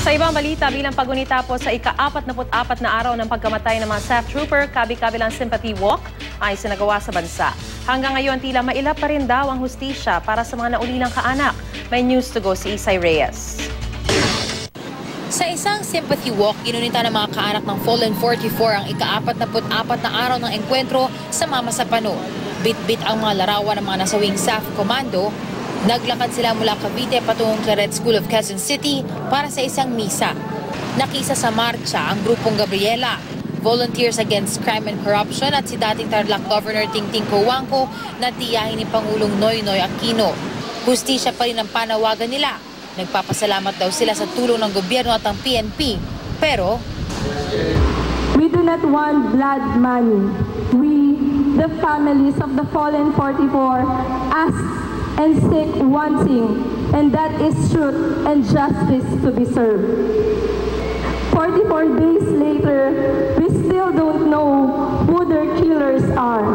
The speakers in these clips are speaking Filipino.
Sa ibang balita, bilang pagunita po sa ika-44 na araw ng pagkamatay ng mga SAF trooper, kabi-kabilang sympathy walk ay sinagawa sa bansa. Hanggang ngayon, tila mailap pa rin daw ang hustisya para sa mga naulilang kaanak. May news to go si Isay Reyes. Sa isang sympathy walk, ginunita ng mga kaanak ng Fallen 44 ang ika-44 na araw ng engkwentro sa Mama Sapano. Bit-bit ang mga larawan ng mga nasawing SAF Commando. Naglakad sila mula Cavite patungong Claret School of Quezon City para sa isang misa. Nakisa sa marcha ang grupong Gabriela, Volunteers Against Crime and Corruption at si dating Tarlac Governor Tingting Cojuangco na tiyahin ni Pangulong Noynoy Aquino. Hustisya pa rin ang panawagan nila. Nagpapasalamat daw sila sa tulong ng gobyerno at ang PNP. Pero we do not want blood money. We, the families of the fallen 44, ask and seek one thing, and that is truth and justice to be served. 44 days later, we still don't know who their killers are.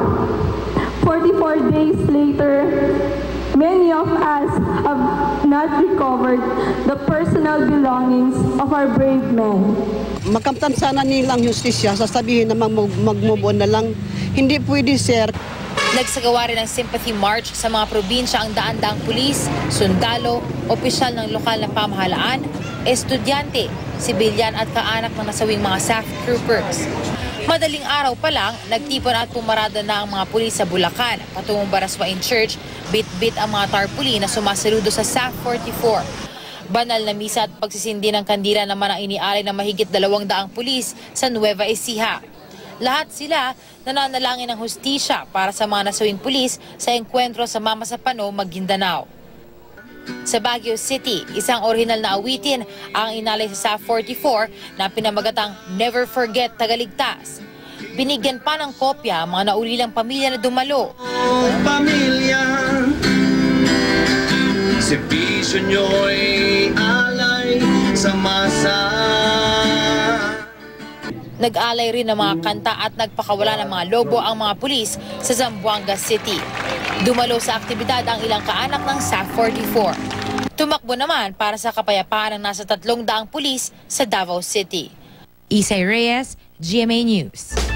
44 days later, many of us have not recovered the personal belongings of our brave men. Makamtan sana nilang justisya, sasabihin na mag-move on na lang. Hindi pwede, sir. Nagsagawa rin ng sympathy march sa mga probinsya ang daan-daang pulis, sundalo, opisyal ng lokal na pamahalaan, estudyante, sibilyan at kaanak ng nasawing mga SAF troopers. Madaling araw pa lang, nagtipon at pumarada na ang mga pulis sa Bulacan. Patungong Baraswain Church, bit-bit ang mga tarpaulin na sumasaludo sa SAF 44. Banal na misa at pagsisindi ng kandila naman ang inialay ng mahigit 200 pulis sa Nueva Ecija. Lahat sila nananalangin ng hustisya para sa mga nasawing pulis sa engkwentro sa Mama Sapano, Maguindanao. Sa Baguio City, isang orihinal na awitin ang inalay sa SAF 44 na pinamagatang Never Forget Tagaligtas. Binigyan pa ng kopya ang mga naulilang pamilya na dumalo. Pamilya, servisyo nyo'y alay sa masa. Nag-alay rin ng mga kanta at nagpakawala ng mga lobo ang mga pulis sa Zamboanga City. Dumalo sa aktibidad ang ilang kaanak ng SAF 44. Tumakbo naman para sa kapayapaan ng nasa 300 pulis sa Davao City. Isay Reyes, GMA News.